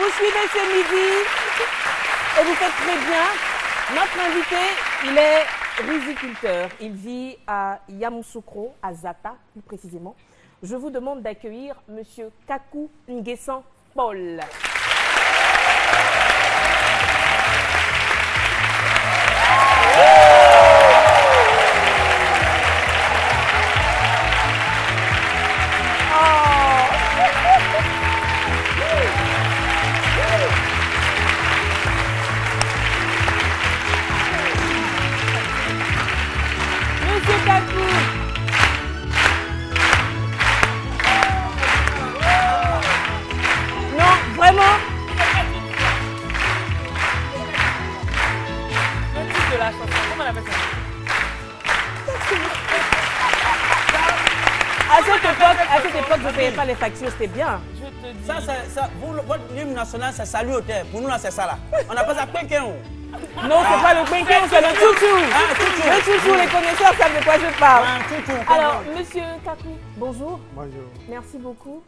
Vous suivez ce midi et vous faites très bien. Notre invité, il est riziculteur. Il vit à Yamoussoukro, à Zata, plus précisément. Je vous demande d'accueillir Monsieur Kakou Nguessan Paul. À cette époque, je ne payais pas les factures, c'était bien. Je te dis. Votre hymne national, c'est salut au terre. Pour nous, là, c'est ça, là. On appelle ça Quenquin. Non, c'est pas le Quenquin, c'est le toutou. Le toutou, les connaisseurs savent de quoi je parle. Alors, monsieur Kakou, bonjour. Bonjour. Merci beaucoup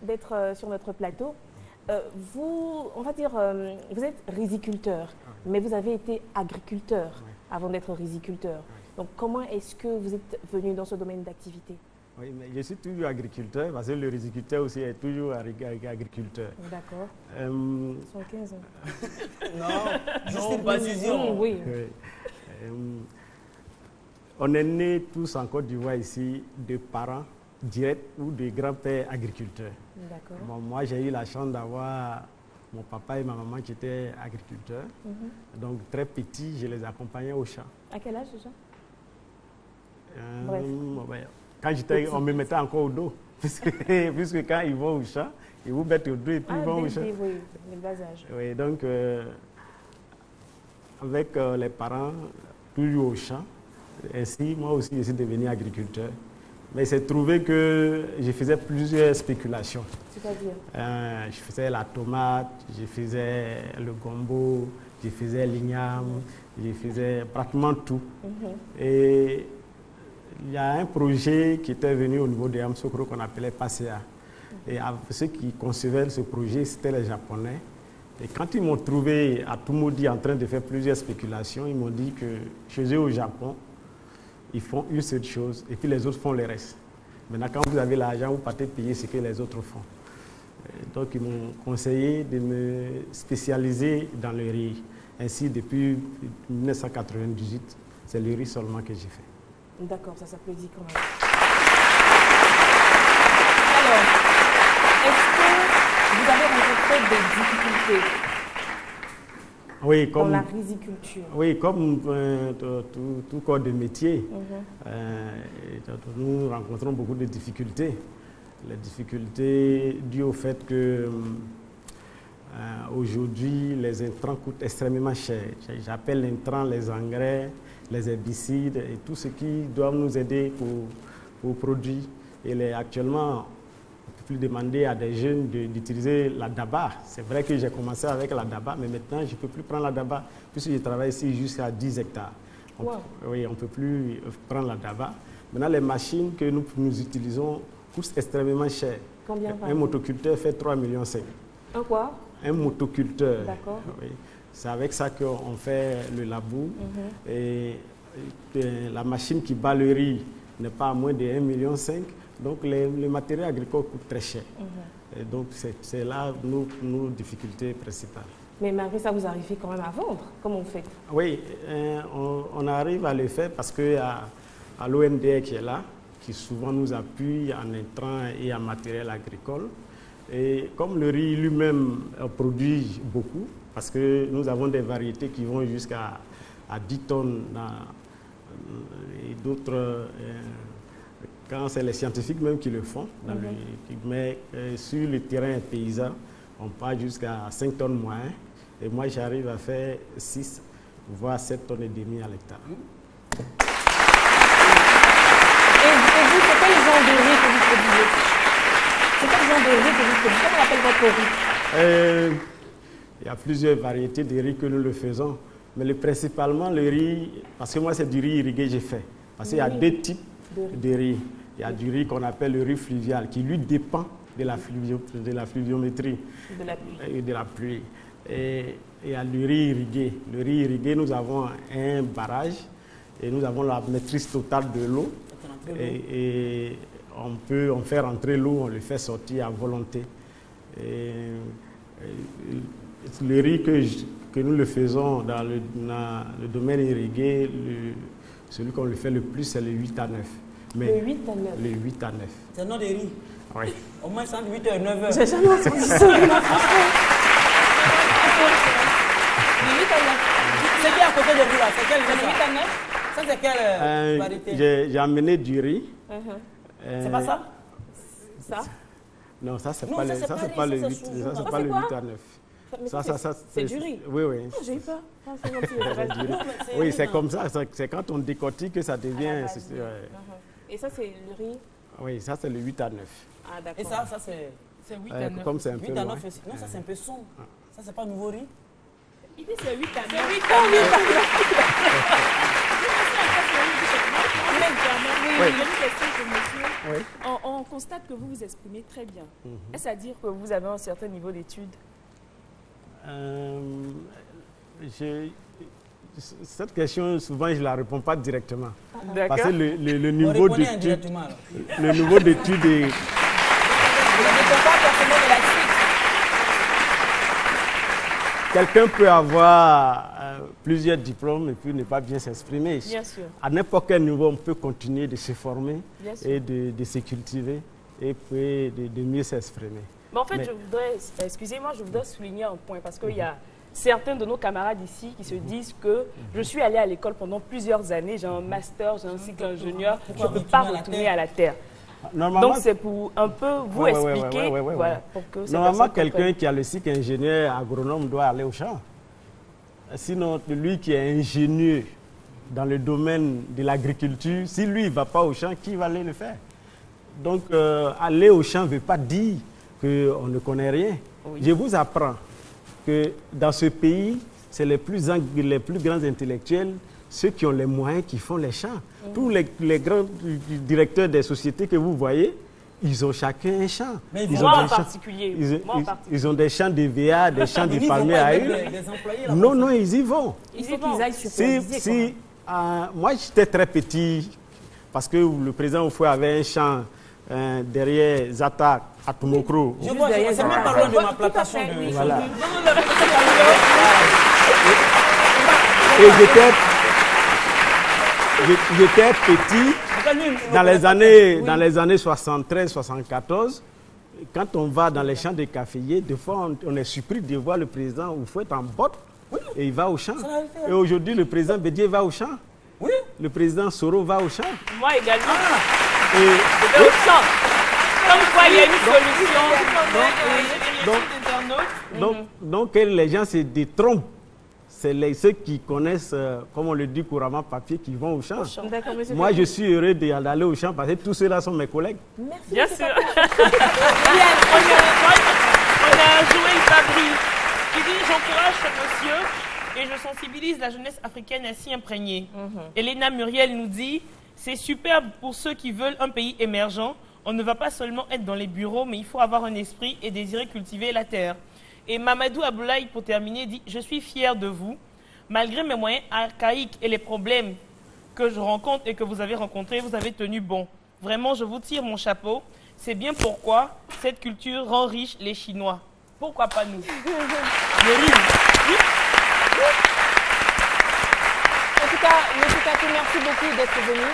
d'être sur notre plateau. Vous, on va dire, vous êtes riziculteur, mais vous avez été agriculteur avant d'être riziculteur. Donc, comment est-ce que vous êtes venu dans ce domaine d'activité? Oui, mais je suis toujours agriculteur, parce que le riziculteur aussi est toujours agriculteur. D'accord. 115 ans. Non, juste précision. Oui. On est nés tous en Côte d'Ivoire ici de parents directs ou de grands-pères agriculteurs. D'accord. Bon, moi, j'ai eu la chance d'avoir mon papa et ma maman qui étaient agriculteurs. Donc, très petits, je les accompagnais au champ. À quel âge déjà? Bref. Quand j'étais, on me mettait encore au dos, puisque quand ils vont au champ, ils vous mettent au dos et puis ils vont au champ. Oui, le bas âge. Oui, donc avec les parents, toujours au champ, ainsi, moi aussi, je suis devenu agriculteur. Mais il s'est trouvé que je faisais plusieurs spéculations. C'est-à-dire? Je faisais la tomate, je faisais le gombo, je faisais l'igname, je faisais pratiquement tout. Et il y a un projet qui était venu au niveau de Yamoussoukro qu'on appelait PASEA. Et ceux qui concevaient ce projet, c'était les Japonais. Et quand ils m'ont trouvé à Toumoudi en train de faire plusieurs spéculations, ils m'ont dit que chez eux au Japon, ils font une seule chose et puis les autres font le reste. Maintenant, quand vous avez l'argent, vous partez payer ce que les autres font. Donc, ils m'ont conseillé de me spécialiser dans le riz. Ainsi, depuis 1998, c'est le riz seulement que j'ai fait. D'accord, ça s'applaudit quand même. Alors, est-ce que vous avez rencontré des difficultés dans la riziculture? Oui, comme tout corps de métier, nous rencontrons beaucoup de difficultés. Les difficultés dues au fait que aujourd'hui, les intrants coûtent extrêmement cher. J'appelle intrants les engrais, les herbicides et tout ce qui doit nous aider pour produire. Et actuellement, on ne peut plus demander à des jeunes d'utiliser la daba. C'est vrai que j'ai commencé avec la daba, mais maintenant, je ne peux plus prendre la daba puisque je travaille ici jusqu'à 10 hectares. Oui, on ne peut plus prendre la daba. Maintenant, les machines que nous utilisons coûtent extrêmement cher. Combien? Un motoculteur fait 3,5 millions. Un quoi? Un motoculteur. D'accord. Oui. C'est avec ça qu'on fait le labour. Et la machine qui bat le riz n'est pas à moins de 1,5 million. Donc, les matériaux agricoles coûtent très cher. Et donc, c'est là nos difficultés principales. Mais malgré ça, vous arrivez quand même à vendre. Comment vous faites? Oui, on arrive à le faire parce qu'il y a l'ONDR qui est là, qui souvent nous appuie en intrants et en matériel agricole. Et comme le riz lui-même produit beaucoup, parce que nous avons des variétés qui vont jusqu'à 10 tonnes et d'autres, quand c'est les scientifiques même qui le font, mais sur le terrain paysan, on part jusqu'à 5 tonnes moins. Et moi, j'arrive à faire 6, voire 7 tonnes et demie à l'hectare. Et vous, c'est quel genre de riz que vous produisez? C'est quel genre de riz que vous produisez? Comment on appelle votre riz? Il y a plusieurs variétés de riz que nous le faisons. Mais principalement le riz, parce que moi c'est du riz irrigué que j'ai fait. Parce qu'il y a deux types de riz. Il y a du riz qu'on appelle le riz fluvial, qui lui dépend de la fluviométrie et de la pluie. Et il y a le riz irrigué. Le riz irrigué, nous avons un barrage et nous avons la maîtrise totale de l'eau. Et on fait rentrer l'eau, on le fait sortir à volonté. Et le riz que nous le faisons dans le domaine irrigué, celui qu'on le fait le plus, c'est le 8 à 9. Mais le 8 à 9. Le 8 à 9. C'est le nom des riz. Oui. Au moins, c'est entre 8h et 9h. J'ai jamais entendu ça. Le 8 à 9. C'est qui à côté de vous là? C'est quel riz? Le 8 à 9. Ça, c'est quelle variété? J'ai amené du riz. C'est pas ça? Ça? Non, ça, c'est Non, pas ça, le c'est pas le 8 riz, ça, c'est c'est pas le 8 à 9. C'est du riz. Oui, oui. Oh, j'ai eu peur. Ah, c'est gentil. Oui, c'est comme ça. C'est quand on décortique que ça devient. Et ça, c'est le riz? Oui, ça, c'est le 8 à 9. Ah, d'accord. Et ça c'est... C'est 8 à 9. Comme c'est un peu 8 à loin. 9 aussi. Non, ça, c'est un peu sombre. Ça, c'est pas nouveau riz. Il dit c'est 8 à 9. C'est 8 à 9. J'ai une question pour monsieur. Oui. On constate que vous vous exprimez très bien. Est-ce à dire que vous avez un certain niveau d'études? Cette question, souvent, je ne la réponds pas directement. D'accord. Parce que le niveau On répondait d'études indirectement, alors. le niveau d'études est... Vous ne dépend pas forcément de la suite. Quelqu'un peut avoir plusieurs diplômes et puis ne pas bien s'exprimer. Bien sûr. À n'importe quel niveau, on peut continuer de se former Bien sûr. et de se cultiver et puis de mieux s'exprimer. Mais en fait, je voudrais souligner un point parce qu'il y a certains de nos camarades ici qui se disent que je suis allé à l'école pendant plusieurs années, j'ai un master, j'ai un cycle ingénieur, je ne peux pas retourner à la terre. Normalement, Donc c'est pour un peu vous expliquer, voilà, pour que normalement quelqu'un qui a le cycle ingénieur agronome doit aller au champ. Sinon, lui qui est ingénieur dans le domaine de l'agriculture, si lui ne va pas au champ, qui va aller le faire? Donc, aller au champ ne veut pas dire qu'on ne connaît rien. Oui. Je vous apprends que dans ce pays, c'est les plus grands intellectuels, ceux qui ont les moyens, qui font les champs. Tous les grands directeurs des sociétés que vous voyez, ils ont chacun un champ. Mais moi en particulier. Ils ont des champs de VA, des champs de palmiers à huile. Non, ils y vont. Il faut qu'ils aillent superviser. Moi, j'étais très petit, parce que le président Oufoué avait un champ derrière Zata à Toumokro. Je vois, c'est même pas loin de ma plantation. Voilà. Et j'étais petit dans les années 73-74. Quand on va dans les champs de caféiers, des fois on est surpris de voir le président Oufoué en botte et il va au champ. Et aujourd'hui, le président Bédié va au champ. Oui. Le président Soro va au champ. Moi également. Je vais au champ. Comme quoi, il y a une solution. Donc les gens se détrompent. C'est ceux qui connaissent, comme on le dit couramment, papier, qui vont au champ. Moi, je suis heureux d'aller au champ parce que tous ceux-là sont mes collègues. Merci. Bien sûr. On a Joël Fabry qui dit « J'encourage ce monsieur et je sensibilise la jeunesse africaine à s'y imprégner. Elena Muriel nous dit « C'est superbe pour ceux qui veulent un pays émergent. On ne va pas seulement être dans les bureaux, mais il faut avoir un esprit et désirer cultiver la terre. » Et Mamadou Aboulaye, pour terminer, dit « Je suis fier de vous. Malgré mes moyens archaïques et les problèmes que je rencontre et que vous avez rencontrés, vous avez tenu bon. Vraiment, je vous tire mon chapeau. C'est bien pourquoi cette culture rend riche les Chinois. Pourquoi pas nous ?» En tout cas, M. Kakou, merci beaucoup d'être venu.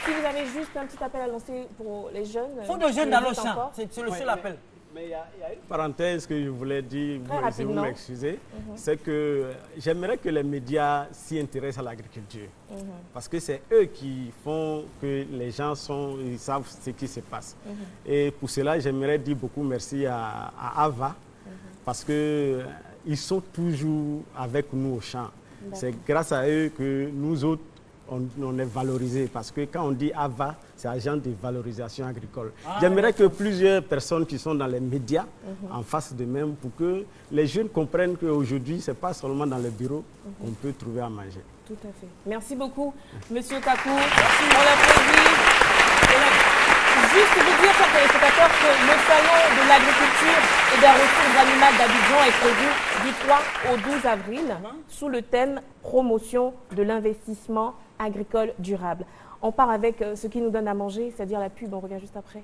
Si vous avez juste un petit appel à lancer pour les jeunes. Il faut des jeunes dans le champ. C'est le seul appel. Mais il y a une parenthèse que je voulais dire, si vous m'excusez, c'est que j'aimerais que les médias s'y intéressent à l'agriculture. Parce que c'est eux qui font que les gens ils savent ce qui se passe. Et pour cela, j'aimerais dire beaucoup merci à AVA, parce qu'ils sont toujours avec nous au champ. C'est grâce à eux que nous autres, on est valorisés, parce que quand on dit AVA, c'est agent de valorisation agricole. J'aimerais que plusieurs personnes qui sont dans les médias en fassent de même pour que les jeunes comprennent qu'aujourd'hui, ce n'est pas seulement dans le bureau qu'on peut trouver à manger. Tout à fait. Merci beaucoup, Monsieur Kakou. Merci. On l'applaudit. Juste vous dire, chers téléspectateurs, téléspectateurs que le salon de l'agriculture et des ressources animales d'Abidjan est prévu du 3 au 12 avril sous le thème promotion de l'investissement agricole durable. On part avec ce qui nous donne à manger, c'est-à-dire la pub, on revient juste après.